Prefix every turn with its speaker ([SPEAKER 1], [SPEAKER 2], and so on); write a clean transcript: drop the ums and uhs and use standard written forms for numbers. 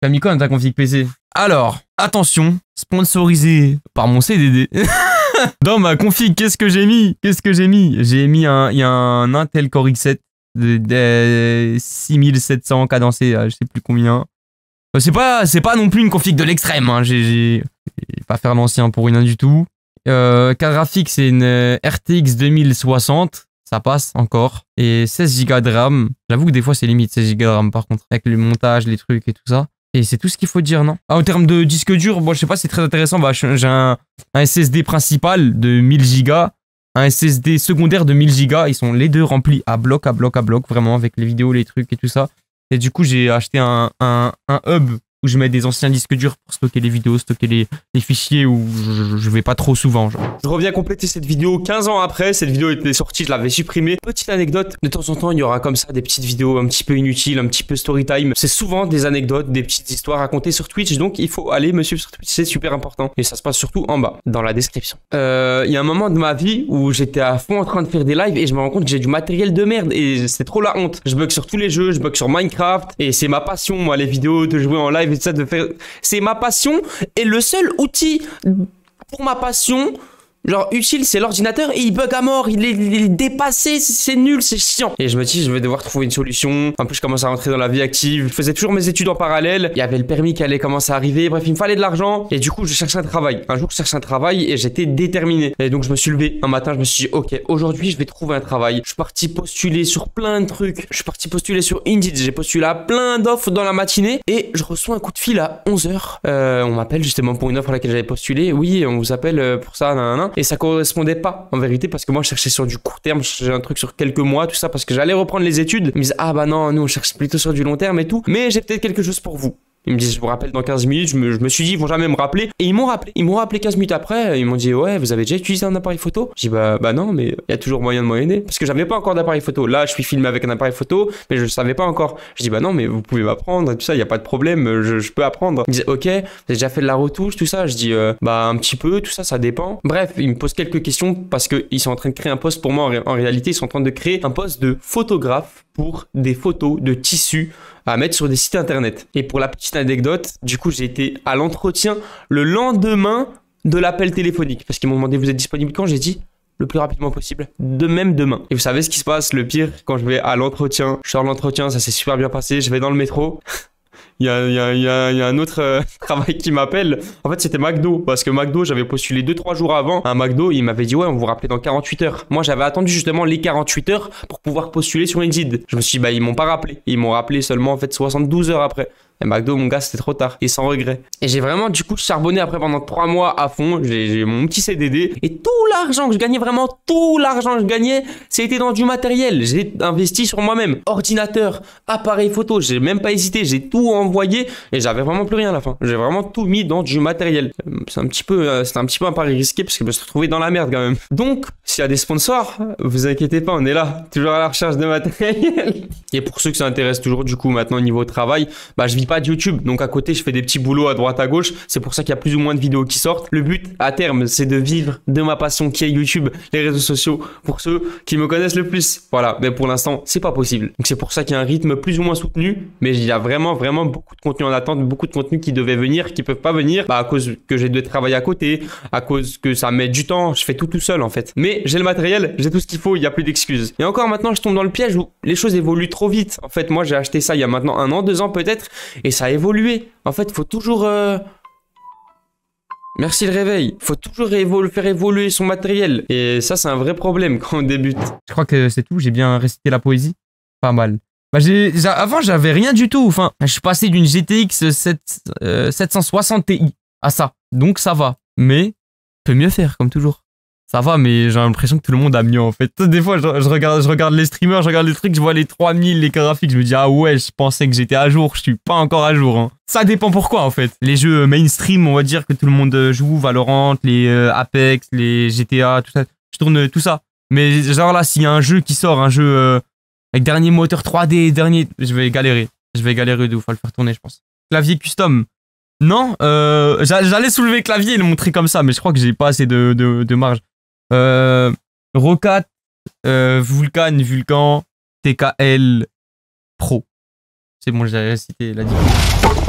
[SPEAKER 1] T'as mis quoi dans ta config PC? Alors, attention, sponsorisé par mon CDD. Dans ma config, qu'est-ce que j'ai mis? J'ai mis il y a un Intel Core i7 de 6700 cadencé, je sais plus combien. C'est pas non plus une config de l'extrême, hein. J'ai pas faire l'ancien pour rien du tout. Carte graphique, c'est une RTX 2060. Ça passe encore. Et 16 Go de RAM. J'avoue que des fois, c'est limite 16 Go de RAM par contre. Avec le montage, les trucs et tout ça. Et c'est tout ce qu'il faut dire, non? Ah, en termes de disque dur, bon, je sais pas, c'est très intéressant. Bah, j'ai un SSD principal de 1000 Go. Un SSD secondaire de 1000 Go. Ils sont les deux remplis à bloc, vraiment, avec les vidéos, les trucs et tout ça. Et du coup, j'ai acheté un hub où je mets des anciens disques durs pour stocker les vidéos, stocker les fichiers où je vais pas trop souvent. Genre.
[SPEAKER 2] Je reviens compléter cette vidéo 15 ans après. Cette vidéo était sortie, je l'avais supprimée. Petite anecdote, de temps en temps, il y aura comme ça des petites vidéos un petit peu inutiles, un petit peu story time. C'est souvent des anecdotes, des petites histoires racontées sur Twitch. Donc, il faut aller me suivre sur Twitch, c'est super important. Et ça se passe surtout en bas, dans la description. Il y a un moment de ma vie où j'étais à fond en train de faire des lives et je me rends compte que j'ai du matériel de merde et c'est trop la honte. Je bug sur tous les jeux, je bug sur Minecraft et c'est ma passion, moi, les vidéos, de jouer en live et tout ça, de faire... C'est ma passion et le seul outil pour ma passion, genre utile, c'est l'ordinateur et il bug à mort, il est dépassé, c'est nul, c'est chiant. Et je me dis, je vais devoir trouver une solution. En plus, je commence à rentrer dans la vie active. Je faisais toujours mes études en parallèle. Il y avait le permis qui allait commencer à arriver. Bref, il me fallait de l'argent. Et du coup, je cherchais un travail. Un jour, je cherchais un travail et j'étais déterminé. Et donc, je me suis levé un matin, je me suis dit, ok, aujourd'hui, je vais trouver un travail. Je suis parti postuler sur plein de trucs. Je suis parti postuler sur Indeed. J'ai postulé à plein d'offres dans la matinée et je reçois un coup de fil à 11 h. On m'appelle justement pour une offre à laquelle j'avais postulé. Oui, on vous appelle pour ça, nanana. Et ça correspondait pas en vérité parce que moi je cherchais sur du court terme, je cherchais un truc sur quelques mois, tout ça parce que j'allais reprendre les études. Ils me disaient ah bah non, nous on cherche plutôt sur du long terme et tout, mais j'ai peut-être quelque chose pour vous. Ils me disent je vous rappelle dans 15 minutes, je me suis dit ils vont jamais me rappeler et ils m'ont rappelé 15 minutes après, ils m'ont dit ouais vous avez déjà utilisé un appareil photo? J'ai dit bah non mais il y a toujours moyen de moyenner parce que j'avais pas encore d'appareil photo. Là je suis filmé avec un appareil photo mais je savais pas encore. Je dis bah non mais vous pouvez m'apprendre et tout ça, il y a pas de problème, je peux apprendre. Ils me disent ok, vous avez déjà fait de la retouche tout ça? Je dis bah un petit peu, tout ça ça dépend. Bref, ils me posent quelques questions parce que ils sont en train de créer un poste pour moi en réalité, ils sont en train de créer un poste de photographe pour des photos de tissus à mettre sur des sites internet. Et pour la petite anecdote, du coup, j'ai été à l'entretien le lendemain de l'appel téléphonique. Parce qu'ils m'ont demandé, vous êtes disponible quand? J'ai dit, le plus rapidement possible. De même demain. Et vous savez ce qui se passe, le pire, quand je vais à l'entretien, je sors de l'entretien, ça s'est super bien passé, je vais dans le métro. Il y a un autre travail qui m'appelle. En fait, c'était McDo. Parce que McDo, j'avais postulé 2-3 jours avant à McDo. Il m'avait dit, ouais, on vous rappelait dans 48 heures. Moi, j'avais attendu justement les 48 heures pour pouvoir postuler sur Indeed. Je me suis dit, bah, ils m'ont pas rappelé. Ils m'ont rappelé seulement, en fait, 72 heures après. Et McDo, mon gars, c'était trop tard. Et sans regret. Et j'ai vraiment, du coup, charbonné après pendant 3 mois à fond. J'ai mon petit CDD. Et tout l'argent que je gagnais, vraiment tout l'argent que je gagnais, c'était dans du matériel. J'ai investi sur moi-même. Ordinateur, appareil photo. J'ai même pas hésité. J'ai tout envoyé. Et j'avais vraiment plus rien à la fin. J'ai vraiment tout mis dans du matériel. C'était un petit peu un pari risqué parce que je me suis retrouvé dans la merde quand même. Donc, s'il y a des sponsors, vous inquiétez pas, on est là. Toujours à la recherche de matériel. Et pour ceux que ça intéresse toujours, du coup, maintenant, niveau travail, bah, je vis pas de YouTube. Donc, à côté, je fais des petits boulots à droite, à gauche. C'est pour ça qu'il y a plus ou moins de vidéos qui sortent. Le but, à terme, c'est de vivre de ma passion qui est YouTube, les réseaux sociaux, pour ceux qui me connaissent le plus. Voilà. Mais pour l'instant, c'est pas possible. Donc, c'est pour ça qu'il y a un rythme plus ou moins soutenu. Mais il y a vraiment beaucoup de contenu en attente, beaucoup de contenu qui devaient venir, qui peuvent pas venir, bah, à cause que j'ai de travailler à côté, à cause que ça met du temps. Je fais tout seul, en fait. Mais j'ai le matériel, j'ai tout ce qu'il faut, il n'y a plus d'excuses. Et encore maintenant, je tombe dans le piège où les choses évoluent trop vite. En fait, moi, j'ai acheté ça il y a maintenant 1 an, 2 ans peut-être, et ça a évolué. En fait, il faut toujours... Merci le réveil. Il faut toujours faire évoluer son matériel. Et ça, c'est un vrai problème quand on débute.
[SPEAKER 1] Je crois que c'est tout, j'ai bien récité la poésie. Pas mal. Bah, avant, j'avais rien du tout. Enfin, je suis passé d'une GTX 760 Ti à ça. Donc, ça va. Mais, peut mieux faire, comme toujours. Ça va, mais j'ai l'impression que tout le monde a mieux, en fait. Des fois, je regarde les streamers, je regarde les trucs, je vois les 3000, les graphiques, je me dis, ah ouais, je pensais que j'étais à jour, je suis pas encore à jour. Hein. Ça dépend pourquoi, en fait. Les jeux mainstream, on va dire que tout le monde joue, Valorant, les Apex, les GTA, tout ça. Je tourne tout ça. Mais genre là, s'il y a un jeu qui sort, un jeu avec dernier moteur 3D, je vais galérer. Je vais galérer de ouf à le faire tourner, je pense. Clavier custom. Non, j'allais soulever le clavier et le montrer comme ça, mais je crois que j'ai pas assez de marge. Rocat, Vulcan, TKL Pro. C'est bon, j'ai récité la différence.